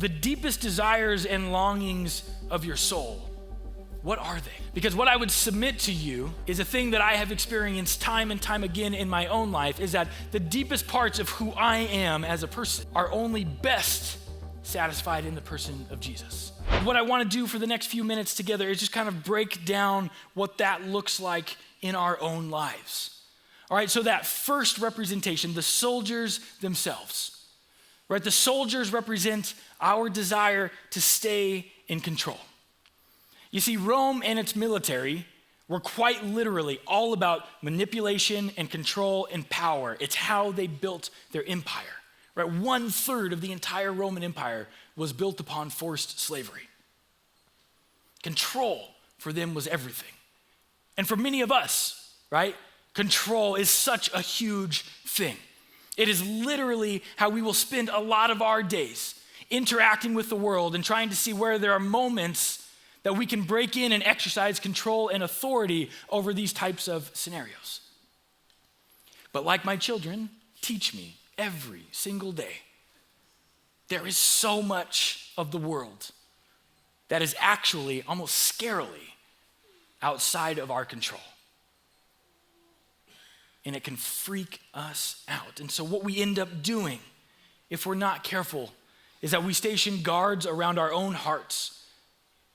the deepest desires and longings of your soul, what are they? Because what I would submit to you is a thing that I have experienced time and time again in my own life, is that the deepest parts of who I am as a person are only best satisfied in the person of Jesus. What I want to do for the next few minutes together is just kind of break down what that looks like in our own lives. All right, so that first representation, the soldiers themselves, right? The soldiers represent our desire to stay in control. You see, Rome and its military were quite literally all about manipulation and control and power. It's how they built their empire, right? 1/3 of the entire Roman Empire was built upon forced slavery. Control for them was everything. And for many of us, right, control is such a huge thing. It is literally how we will spend a lot of our days interacting with the world and trying to see where there are moments that we can break in and exercise control and authority over these types of scenarios. But like my children teach me every single day, there is so much of the world that is actually almost scarily outside of our control. And it can freak us out. And so what we end up doing, if we're not careful, is that we station guards around our own hearts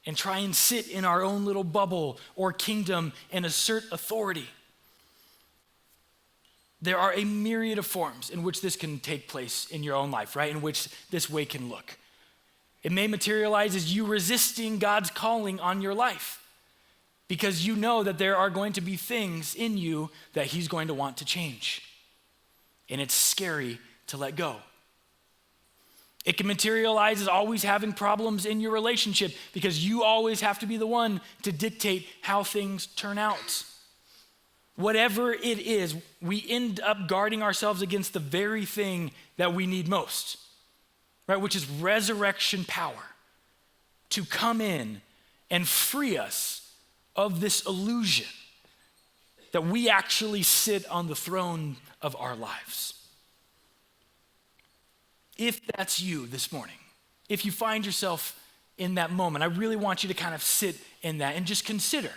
and try and sit in our own little bubble or kingdom and assert authority. There are a myriad of forms in which this can take place in your own life, right? In which this way can look. It may materialize as you resisting God's calling on your life because you know that there are going to be things in you that he's going to want to change. And it's scary to let go. It can materialize as always having problems in your relationship because you always have to be the one to dictate how things turn out. Whatever it is, we end up guarding ourselves against the very thing that we need most, right? Which is resurrection power to come in and free us of this illusion that we actually sit on the throne of our lives. If that's you this morning, if you find yourself in that moment, I really want you to kind of sit in that and just consider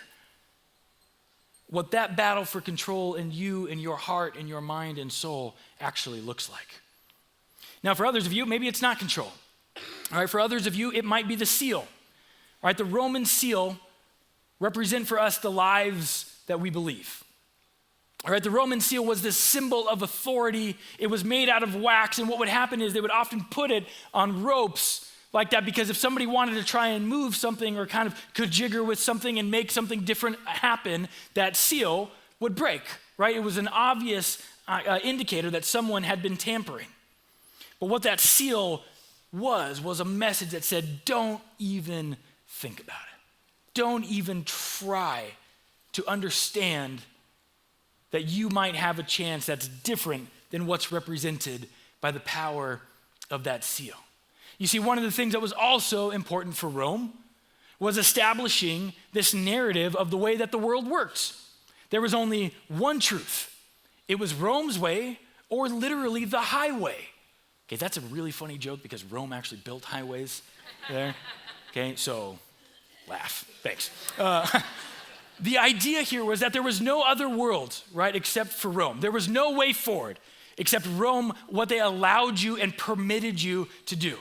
what that battle for control in you, in your heart, in your mind and soul actually looks like. Now, for others of you, maybe it's not control. All right, for others of you, it might be the seal. All right, the Roman seal represent for us the lives that we believe. All right, the Roman seal was this symbol of authority. It was made out of wax, and what would happen is they would often put it on ropes like that because if somebody wanted to try and move something or kind of jigger with something and make something different happen, that seal would break, right? It was an obvious indicator that someone had been tampering. But what that seal was a message that said, don't even think about it. Don't even try to understand that you might have a chance that's different than what's represented by the power of that seal. You see, one of the things that was also important for Rome was establishing this narrative of the way that the world works. There was only one truth. It was Rome's way, or literally the highway. Okay, that's a really funny joke because Rome actually built highways there. Okay, so laugh, thanks. The idea here was that there was no other world, right, except for Rome. There was no way forward except Rome, what they allowed you and permitted you to do.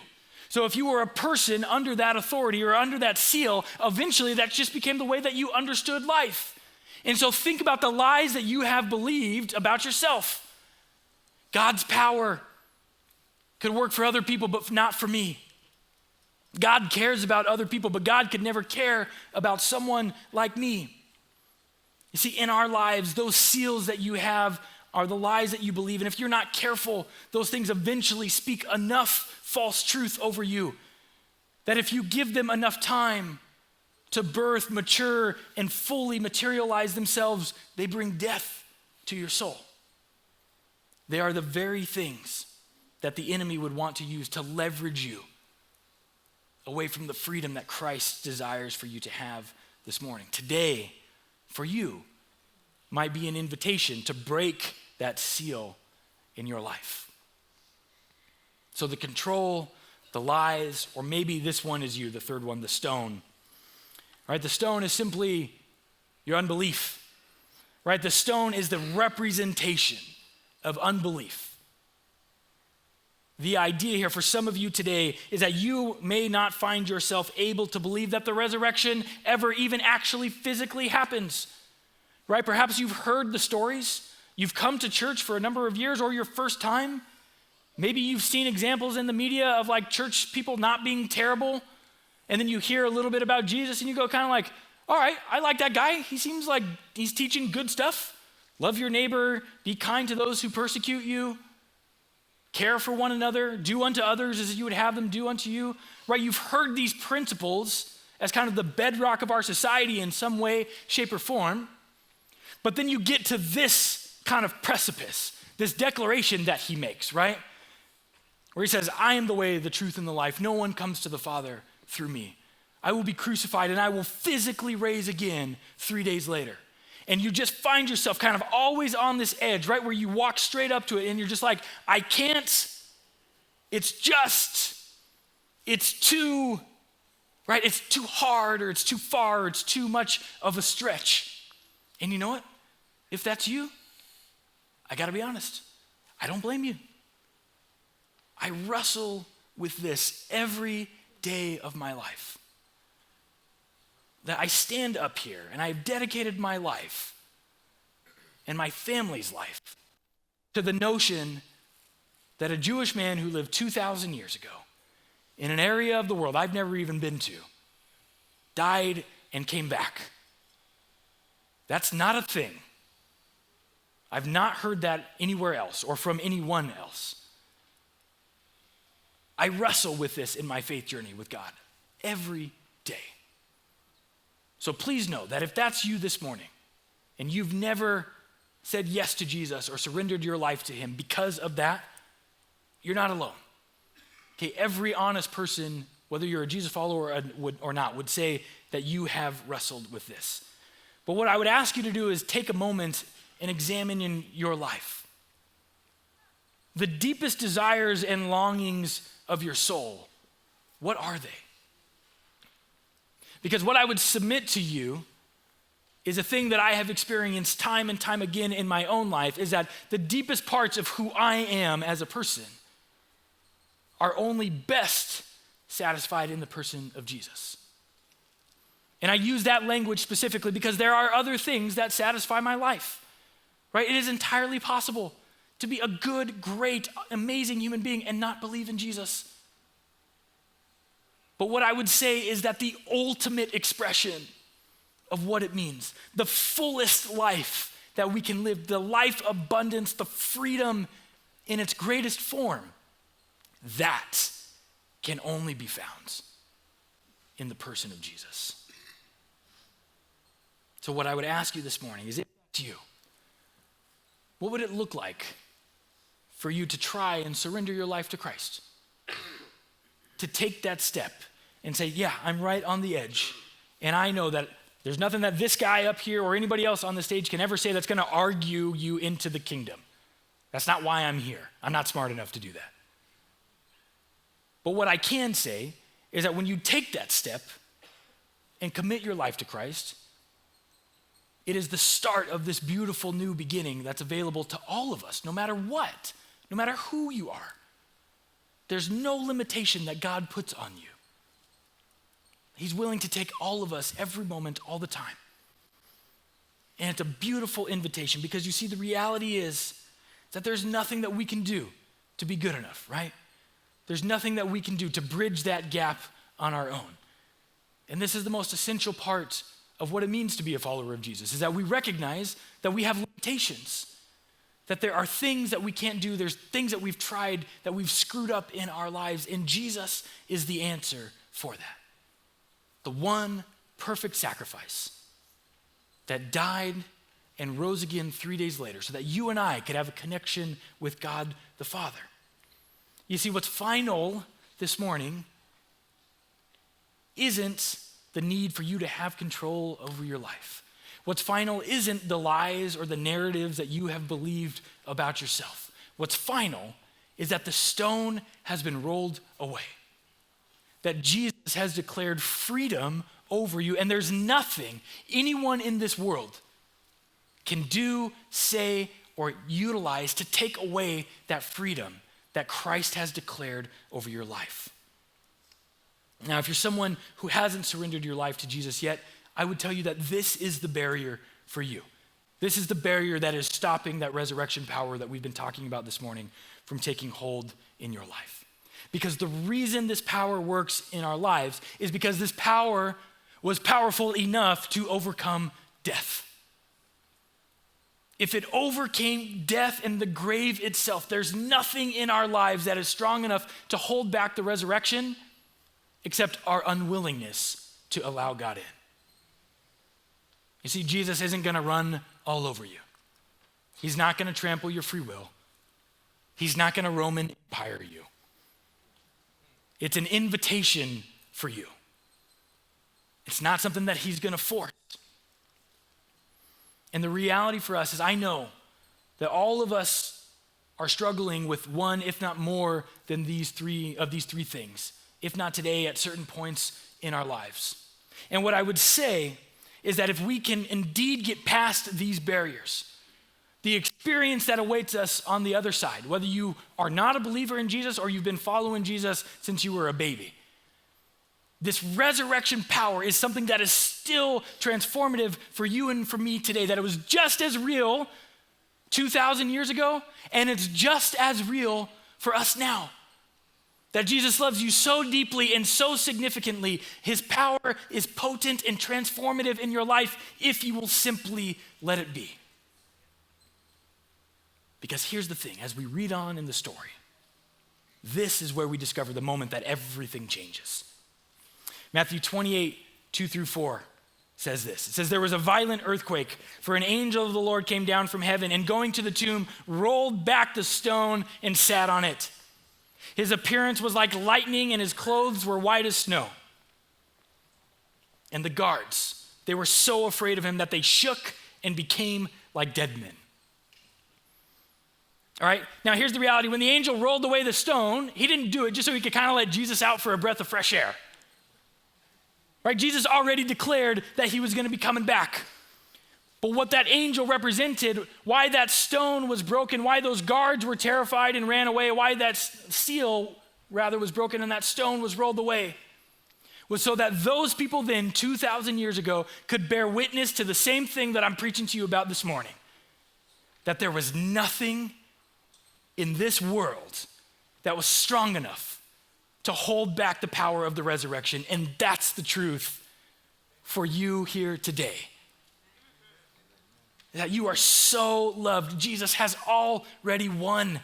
So if you were a person under that authority or under that seal, eventually that just became the way that you understood life. And so think about the lies that you have believed about yourself. God's power could work for other people, but not for me. God cares about other people, but God could never care about someone like me. You see, in our lives, those seals that you have are the lies that you believe. And if you're not careful, those things eventually speak enough false truth over you that if you give them enough time to birth, mature, and fully materialize themselves, they bring death to your soul. They are the very things that the enemy would want to use to leverage you away from the freedom that Christ desires for you to have this morning. Today, for you, might be an invitation to break that seal in your life. So the control, the lies, or maybe this one is you, the third one, the stone. Right? The stone is simply your unbelief. Right? The stone is the representation of unbelief. The idea here for some of you today is that you may not find yourself able to believe that the resurrection ever even actually physically happens. Right? Perhaps you've heard the stories. You've come to church for a number of years or your first time. Maybe you've seen examples in the media of like church people not being terrible. And then you hear a little bit about Jesus and you go kind of like, all right, I like that guy. He seems like he's teaching good stuff. Love your neighbor, be kind to those who persecute you, care for one another, do unto others as you would have them do unto you. Right? You've heard these principles as kind of the bedrock of our society in some way, shape, or form. But then you get to this kind of precipice, this declaration that he makes, right? Where he says, I am the way, the truth, and the life. No one comes to the Father through me. I will be crucified and I will physically raise again 3 days later. And you just find yourself kind of always on this edge, right? Where you walk straight up to it and you're just like, I can't, it's too, right? It's too hard or it's too far or it's too much of a stretch. And you know what? If that's you, I gotta be honest, I don't blame you. I wrestle with this every day of my life. That I stand up here and I've dedicated my life and my family's life to the notion that a Jewish man who lived 2,000 years ago in an area of the world I've never even been to died and came back. That's not a thing. I've not heard that anywhere else or from anyone else. I wrestle with this in my faith journey with God every day. So please know that if that's you this morning and you've never said yes to Jesus or surrendered your life to him because of that, you're not alone. Okay, every honest person, whether you're a Jesus follower or not, would say that you have wrestled with this. But what I would ask you to do is take a moment and examine in your life. The deepest desires and longings of your soul, what are they? Because what I would submit to you is a thing that I have experienced time and time again in my own life, is that the deepest parts of who I am as a person are only best satisfied in the person of Jesus. And I use that language specifically because there are other things that satisfy my life, right? It is entirely possible to be a good, great, amazing human being and not believe in Jesus. But what I would say is that the ultimate expression of what it means, the fullest life that we can live, the life abundance, the freedom in its greatest form, that can only be found in the person of Jesus. So what I would ask you this morning is, if it's you, what would it look like for you to try and surrender your life to Christ? To take that step and say, yeah, I'm right on the edge. And I know that there's nothing that this guy up here or anybody else on the stage can ever say that's gonna argue you into the kingdom. That's not why I'm here. I'm not smart enough to do that. But what I can say is that when you take that step and commit your life to Christ, it is the start of this beautiful new beginning that's available to all of us, no matter what, no matter who you are. There's no limitation that God puts on you. He's willing to take all of us every moment, all the time. And it's a beautiful invitation because you see, the reality is that there's nothing that we can do to be good enough, right? There's nothing that we can do to bridge that gap on our own. And this is the most essential part of what it means to be a follower of Jesus, is that we recognize that we have limitations, that there are things that we can't do, there's things that we've tried, that we've screwed up in our lives, and Jesus is the answer for that. The one perfect sacrifice that died and rose again 3 days later so that you and I could have a connection with God the Father. You see, what's final this morning isn't the need for you to have control over your life. What's final isn't the lies or the narratives that you have believed about yourself. What's final is that the stone has been rolled away. that Jesus has declared freedom over you, and there's nothing anyone in this world can do, say, or utilize to take away that freedom that Christ has declared over your life. Now, if you're someone who hasn't surrendered your life to Jesus yet, I would tell you that this is the barrier for you. This is the barrier that is stopping that resurrection power that we've been talking about this morning from taking hold in your life. Because the reason this power works in our lives is because this power was powerful enough to overcome death. If it overcame death and the grave itself, there's nothing in our lives that is strong enough to hold back the resurrection except our unwillingness to allow God in. You see, Jesus isn't going to run all over you. He's not going to trample your free will. He's not going to Roman Empire you. It's an invitation for you. It's not something that he's going to force. And the reality for us is I know that all of us are struggling with one, if not more, than these three things, if not today, at certain points in our lives. And what I would say is that if we can indeed get past these barriers, the experience that awaits us on the other side, whether you are not a believer in Jesus or you've been following Jesus since you were a baby, this resurrection power is something that is still transformative for you and for me today, that it was just as real 2,000 years ago, and it's just as real for us now. That Jesus loves you so deeply and so significantly, his power is potent and transformative in your life if you will simply let it be. Because here's the thing, as we read on in the story, this is where we discover the moment that everything changes. Matthew 28, 2-4 says this. It says, there was a violent earthquake, for an angel of the Lord came down from heaven and going to the tomb, rolled back the stone and sat on it. His appearance was like lightning and his clothes were white as snow. And the guards, they were so afraid of him that they shook and became like dead men. All right, now here's the reality. When the angel rolled away the stone, he didn't do it just so he could kind of let Jesus out for a breath of fresh air. Right? Jesus already declared that he was going to be coming back. But what that angel represented, why that stone was broken, why those guards were terrified and ran away, why that seal rather was broken and that stone was rolled away, was so that those people then 2,000 years ago could bear witness to the same thing that I'm preaching to you about this morning. That there was nothing in this world that was strong enough to hold back the power of the resurrection. And that's the truth for you here today. That you are so loved. Jesus has already won.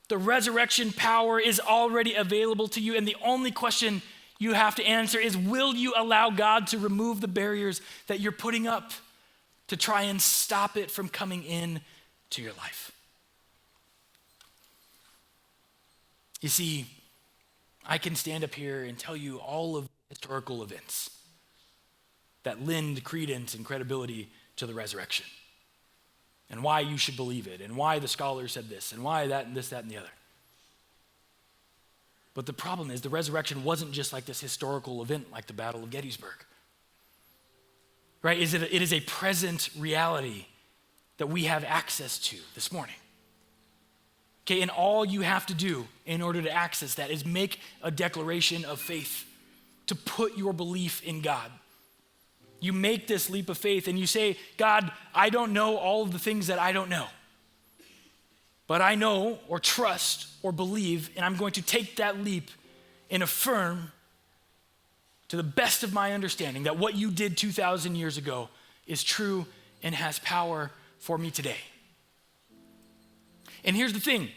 The resurrection power is already available to you. And the only question you have to answer is, will you allow God to remove the barriers that you're putting up to try and stop it from coming in to your life? You see, I can stand up here and tell you all of the historical events that lend credence and credibility to the resurrection, and why you should believe it, and why the scholars said this, and why that, and this, that, and the other. But the problem is the resurrection wasn't just like this historical event like the Battle of Gettysburg. Right? It is a present reality that we have access to this morning. Okay, and all you have to do in order to access that is make a declaration of faith, to put your belief in God. You make this leap of faith and you say, God, I don't know all of the things that I don't know, but I know or trust or believe, and I'm going to take that leap and affirm to the best of my understanding that what you did 2,000 years ago is true and has power for me today. And here's the thing,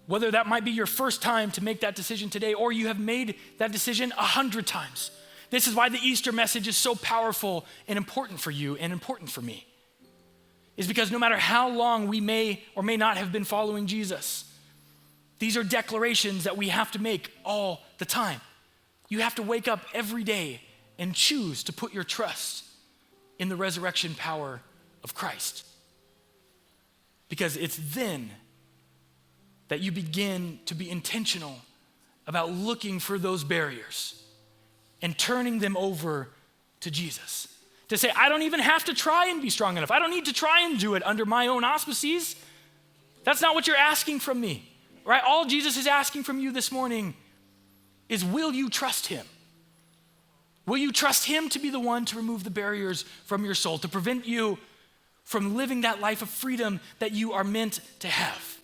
whether that might be your first time to make that decision today, or you have made that decision 100 times, this is why the Easter message is so powerful and important for you and important for me, is because no matter how long we may or may not have been following Jesus, these are declarations that we have to make all the time. You have to wake up every day and choose to put your trust in the resurrection power of Christ. Because it's then that you begin to be intentional about looking for those barriers and turning them over to Jesus. To say, I don't even have to try and be strong enough. I don't need to try and do it under my own auspices. That's not what you're asking from me, right? All Jesus is asking from you this morning is, will you trust him? Will you trust him to be the one to remove the barriers from your soul, to prevent you from living that life of freedom that you are meant to have?